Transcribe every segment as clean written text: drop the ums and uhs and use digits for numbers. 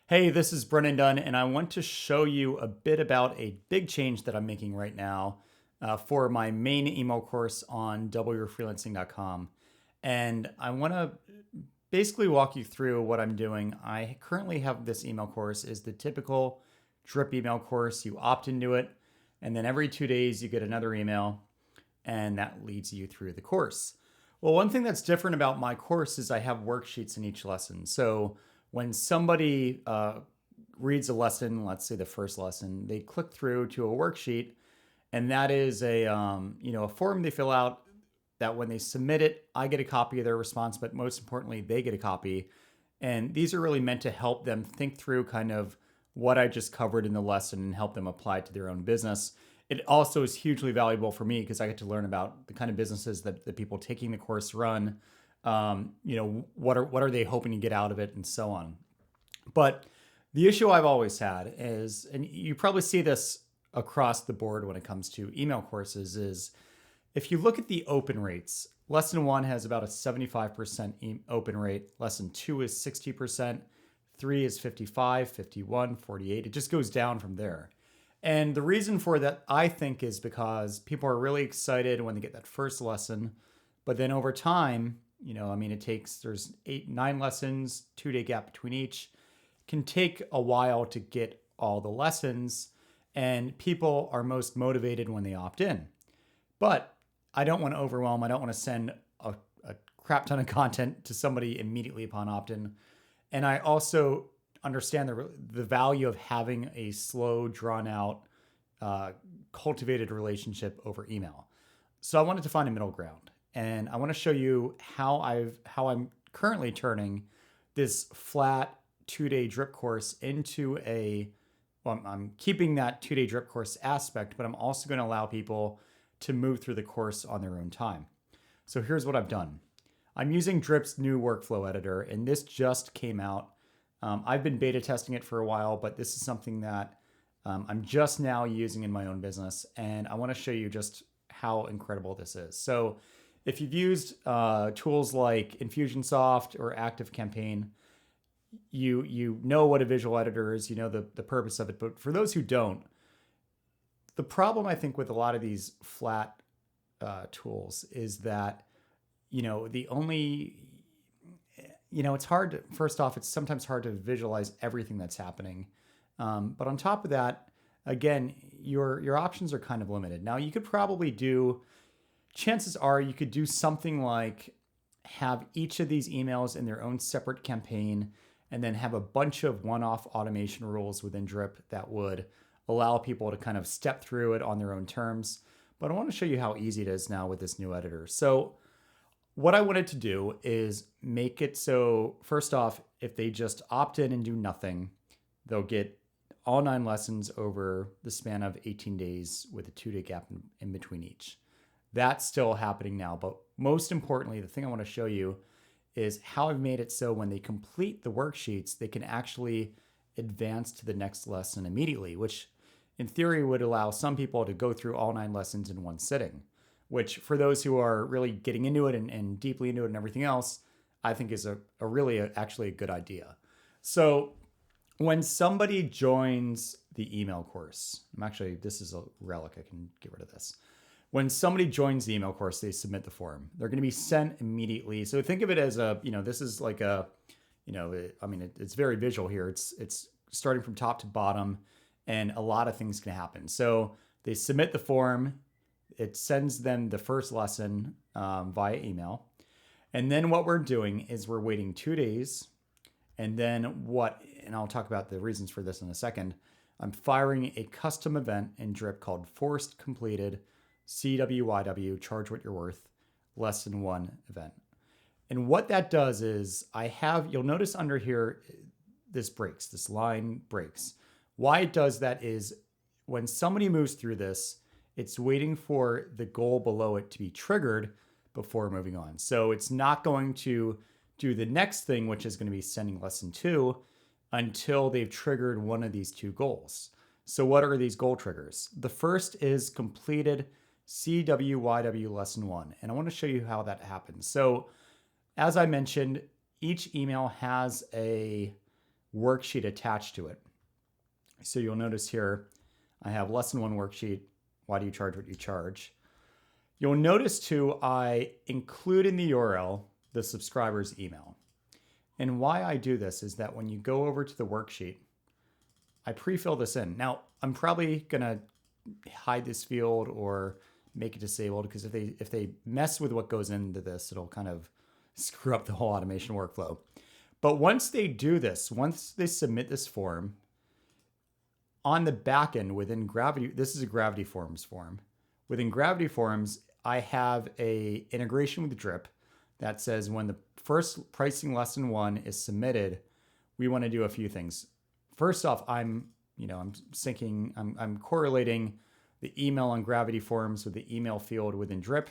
Hey, this is Brennan Dunn, and I want to show you a bit about a big change that I'm making right now for my main email course on doubleyourfreelancing.com. And I want to basically walk you through what I'm doing. I currently have this email course is the typical drip email course. You opt into it, and then every 2 days you get another email, and that leads you through the course. Well, one thing that's different about my course is I have worksheets in each lesson. So when somebody reads a lesson, let's say the first lesson, they click through to a worksheet, and that is a form they fill out. That when they submit it, I get a copy of their response, but most importantly, they get a copy. And these are really meant to help them think through kind of what I just covered in the lesson and help them apply it to their own business. It also is hugely valuable for me because I get to learn about the kind of businesses that the people taking the course run. What are they hoping to get out of it, and so on. But the issue I've always had is, and you probably see this across the board when it comes to email courses, is if you look at the open rates, lesson one has about a 75% open rate, lesson two is 60%, three is 55, 51, 48. It just goes down from there. And the reason for that, I think, is because people are really excited when they get that first lesson. But then over time, there's 8, 9 lessons, 2 day gap between each. Can take a while to get all the lessons, and people are most motivated when they opt in. But I don't want to overwhelm. I don't want to send a crap ton of content to somebody immediately upon opt in. And I also understand the value of having a slow, drawn out, cultivated relationship over email. So I wanted to find a middle ground, and I want to show you how I'm currently turning this flat 2 day drip course into I'm keeping that 2 day drip course aspect, but I'm also going to allow people to move through the course on their own time. So here's what I've done. I'm using Drip's new workflow editor, and this just came out. I've been beta testing it for a while, but this is something that I'm just now using in my own business, and I want to show you just how incredible this is. So if you've used tools like Infusionsoft or ActiveCampaign, you know what a visual editor is, you know the purpose of it. But for those who don't, the problem I think with a lot of these flat tools is that the only it's hard to, first off, it's sometimes hard to visualize everything that's happening. But on top of that, again, your options are kind of limited. Now you could probably chances are you could do something like have each of these emails in their own separate campaign, and then have a bunch of one-off automation rules within Drip that would allow people to kind of step through it on their own terms. But I want to show you how easy it is now with this new editor. So what I wanted to do is make it so, first off, if they just opt in and do nothing, they'll get all 9 lessons over the span of 18 days with a 2 day gap in between each. That's still happening now. But most importantly, the thing I want to show you is how I've made it so when they complete the worksheets, they can actually advance to the next lesson immediately, which in theory would allow some people to go through all 9 lessons in one sitting, which for those who are really getting into it and deeply into it and everything else, I think is actually a good idea. So when somebody joins the email course, this is a relic, I can get rid of this. When somebody joins the email course, they submit the form. They're going to be sent immediately. So think of it as this is like it's very visual here. It's starting from top to bottom, and a lot of things can happen. So they submit the form. It sends them the first lesson via email. And then what we're doing is we're waiting 2 days. And then and I'll talk about the reasons for this in a second. I'm firing a custom event in Drip called Forced Completed CWYW, Charge What You're Worth, Lesson 1 event. And what that does is you'll notice under here, this line breaks. Why it does that is when somebody moves through this, it's waiting for the goal below it to be triggered before moving on. So it's not going to do the next thing, which is going to be sending lesson 2, until they've triggered one of these 2 goals. So what are these goal triggers? The first is completed CWYW lesson 1. And I want to show you how that happens. So as I mentioned, each email has a worksheet attached to it. So you'll notice here, I have lesson 1 worksheet. Why do you charge what you charge? You'll notice too, I include in the URL the subscriber's email. And why I do this is that when you go over to the worksheet, I pre-fill this in. Now, I'm probably gonna hide this field or make it disabled, because if they mess with what goes into this, it'll kind of screw up the whole automation workflow. But once they do this, once they submit this form, on the back end within Gravity, this is a Gravity Forms form. Within Gravity Forms, I have a integration with Drip that says when the first pricing lesson 1 is submitted, we want to do a few things. First off, I'm correlating the email on Gravity Forms with the email field within Drip.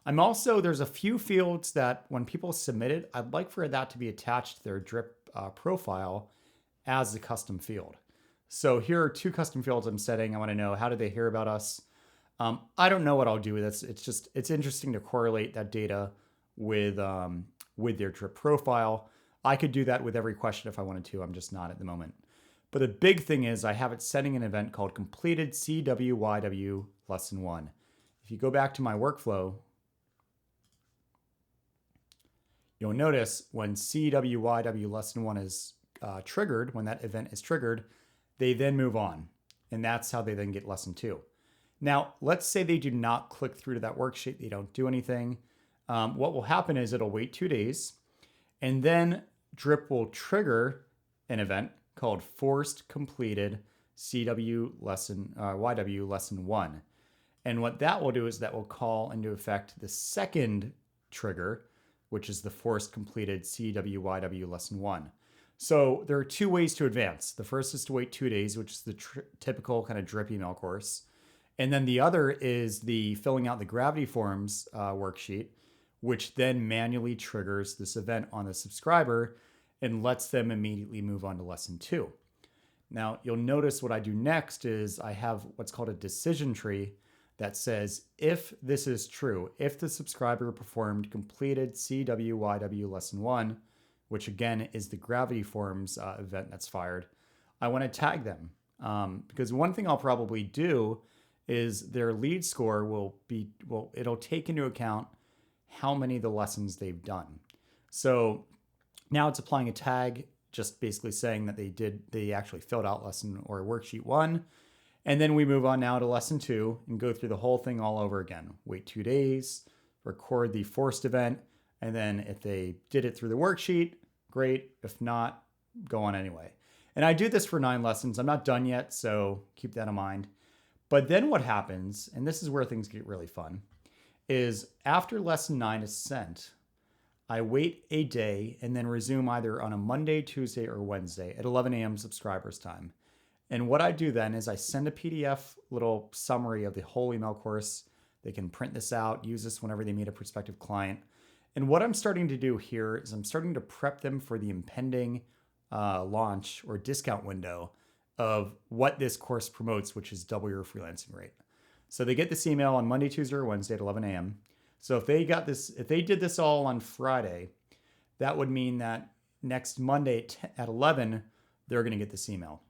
There's a few fields that when people submit it, I'd like for that to be attached to their Drip profile as a custom field. So here are 2 custom fields I'm setting. I want to know, how did they hear about us? I don't know what I'll do with this. It's interesting to correlate that data with their Drip profile. I could do that with every question if I wanted to. I'm just not at the moment. But the big thing is I have it setting an event called completed CWYW lesson 1. If you go back to my workflow, you'll notice when CWYW lesson 1 is triggered, when that event is triggered, they then move on. And that's how they then get lesson 2. Now, let's say they do not click through to that worksheet. They don't do anything. What will happen is it'll wait 2 days, and then Drip will trigger an event called forced completed YW lesson 1. And what that will do is that will call into effect the second trigger, which is the forced completed CWYW lesson 1. So there are 2 ways to advance. The first is to wait 2 days, which is the typical kind of Drip email course. And then the other is the filling out the Gravity Forms worksheet, which then manually triggers this event on the subscriber and lets them immediately move on to lesson 2. Now, you'll notice what I do next is I have what's called a decision tree that says, if this is true, if the subscriber performed completed CWYW lesson 1, which again is the Gravity Forms event that's fired, I want to tag them. Because one thing I'll probably do is their lead score it'll take into account how many of the lessons they've done. So now it's applying a tag, just basically saying that they actually filled out lesson or worksheet 1. And then we move on now to lesson 2 and go through the whole thing all over again. Wait 2 days, record the forced event, and then if they did it through the worksheet, great. If not, go on anyway. And I do this for 9 lessons. I'm not done yet, so keep that in mind. But then what happens, and this is where things get really fun, is after lesson 9 is sent, I wait a day and then resume either on a Monday, Tuesday, or Wednesday at 11 a.m. subscribers time. And what I do then is I send a PDF little summary of the whole email course. They can print this out, use this whenever they meet a prospective client. And what I'm starting to do here is I'm starting to prep them for the impending launch or discount window of what this course promotes, which is double your freelancing rate. So they get this email on Monday, Tuesday, or Wednesday at 11 a.m. So if they did this all on Friday, that would mean that next Monday at 11, they're going to get this email.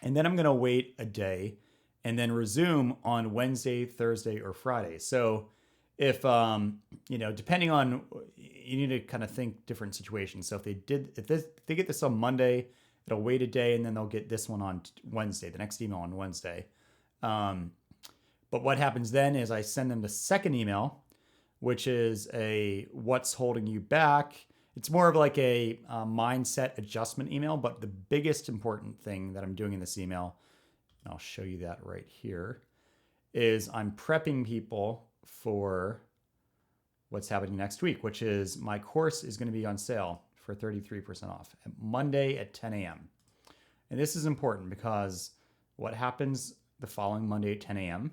And then I'm going to wait a day and then resume on Wednesday, Thursday, or Friday. So if, depending on, you need to kind of think different situations. So if they get this on Monday, it'll wait a day and then they'll get this one on Wednesday, the next email on Wednesday. But what happens then is I send them the second email, which is a what's holding you back. It's more of like a mindset adjustment email, but the biggest important thing that I'm doing in this email, and I'll show you that right here, is I'm prepping people for what's happening next week, which is my course is going to be on sale for 33% off Monday at 10 a.m. And this is important because what happens the following Monday at 10 a.m.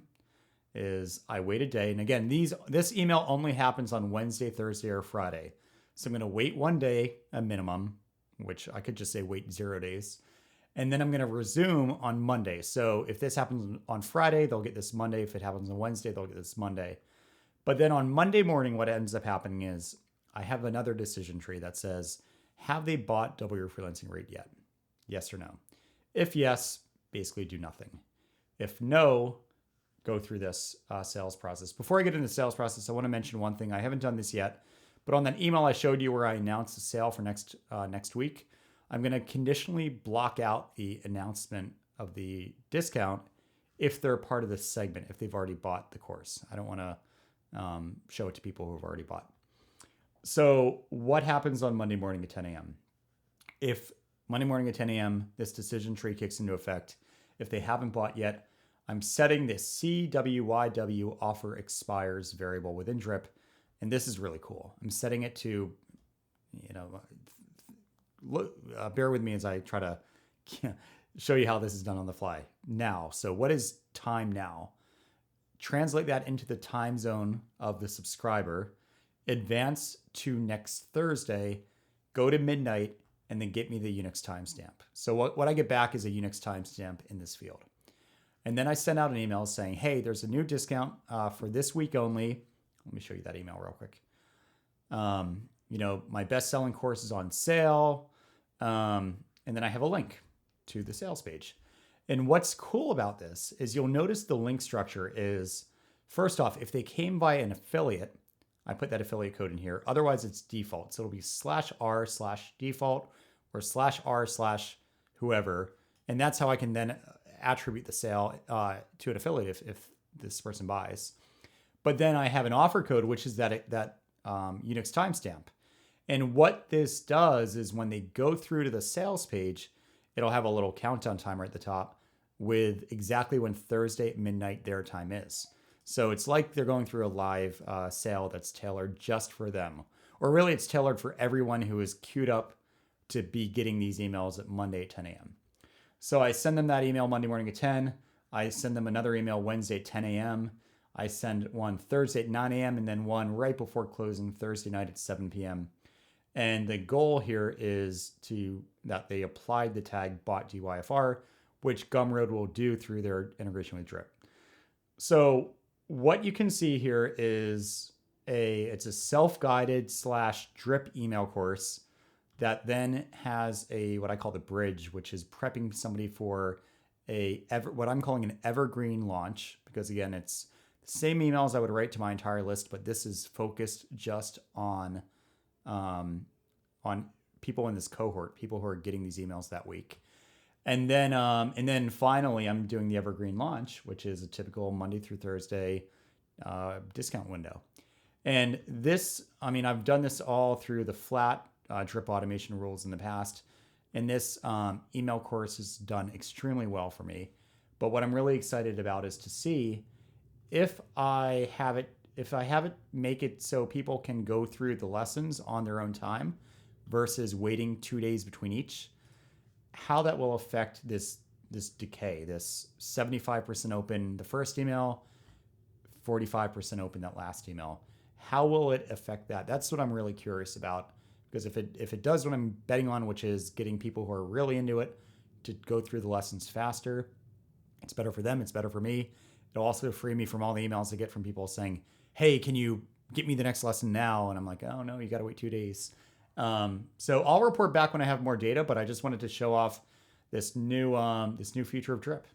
is I wait a day. And again, this email only happens on Wednesday, Thursday, or Friday. So I'm going to wait 1 day, a minimum, which I could just say wait 0 days. And then I'm going to resume on Monday. So if this happens on Friday, they'll get this Monday. If it happens on Wednesday, they'll get this Monday. But then on Monday morning, what ends up happening is I have another decision tree that says, have they bought Double Your Freelancing Rate yet? Yes or no? If yes, basically do nothing. If no, go through this sales process. Before I get into the sales process, I want to mention one thing. I haven't done this yet, but on that email I showed you where I announced the sale for next week, I'm going to conditionally block out the announcement of the discount if they're part of this segment, if they've already bought the course. I don't want to show it to people who have already bought. So what happens on Monday morning at 10 a.m.? If Monday morning at 10 a.m., this decision tree kicks into effect, if they haven't bought yet, I'm setting this CWYW offer expires variable within Drip. And this is really cool. I'm setting it to, bear with me as I try to show you how this is done on the fly. Now, so what is time now? Translate that into the time zone of the subscriber, advance to next Thursday, go to midnight, and then get me the Unix timestamp. So what I get back is a Unix timestamp in this field. And then I send out an email saying, hey, there's a new discount for this week only. Let me show you that email real quick. My best-selling course is on sale. And then I have a link to the sales page. And what's cool about this is you'll notice the link structure is, first off, if they came by an affiliate, I put that affiliate code in here. Otherwise, it's default. So it'll be /r/default or /r/whoever. And that's how I can then attribute the sale to an affiliate if this person buys. But then I have an offer code, which is that Unix timestamp. And what this does is when they go through to the sales page, it'll have a little countdown timer at the top with exactly when Thursday at midnight their time is. So it's like they're going through a live sale that's tailored just for them. Or really, it's tailored for everyone who is queued up to be getting these emails at Monday at 10 a.m. So I send them that email Monday morning at 10. I send them another email Wednesday at 10 a.m. I send one Thursday at 9 a.m. and then one right before closing Thursday night at 7 p.m. And the goal here is that they applied the tag bot DYFR, which Gumroad will do through their integration with Drip. So what you can see here is it's a self-guided / Drip email course that then has what I call the bridge, which is prepping somebody for what I'm calling an evergreen launch, because again, it's the same emails I would write to my entire list, but this is focused just on people in this cohort, people who are getting these emails that week. And then finally, I'm doing the evergreen launch, which is a typical Monday through Thursday discount window. And this, I've done this all through the flat Drip automation rules in the past. And this email course has done extremely well for me. But what I'm really excited about is to see if I have it make it so people can go through the lessons on their own time versus waiting 2 days between each, how that will affect this decay, this 75% open the first email, 45% open that last email. How will it affect that? That's what I'm really curious about, because if it does what I'm betting on, which is getting people who are really into it to go through the lessons faster, it's better for them, it's better for me. It'll also free me from all the emails I get from people saying, hey, can you get me the next lesson now? And I'm like, oh no, you got to wait 2 days. So I'll report back when I have more data, but I just wanted to show off this new feature of Drip.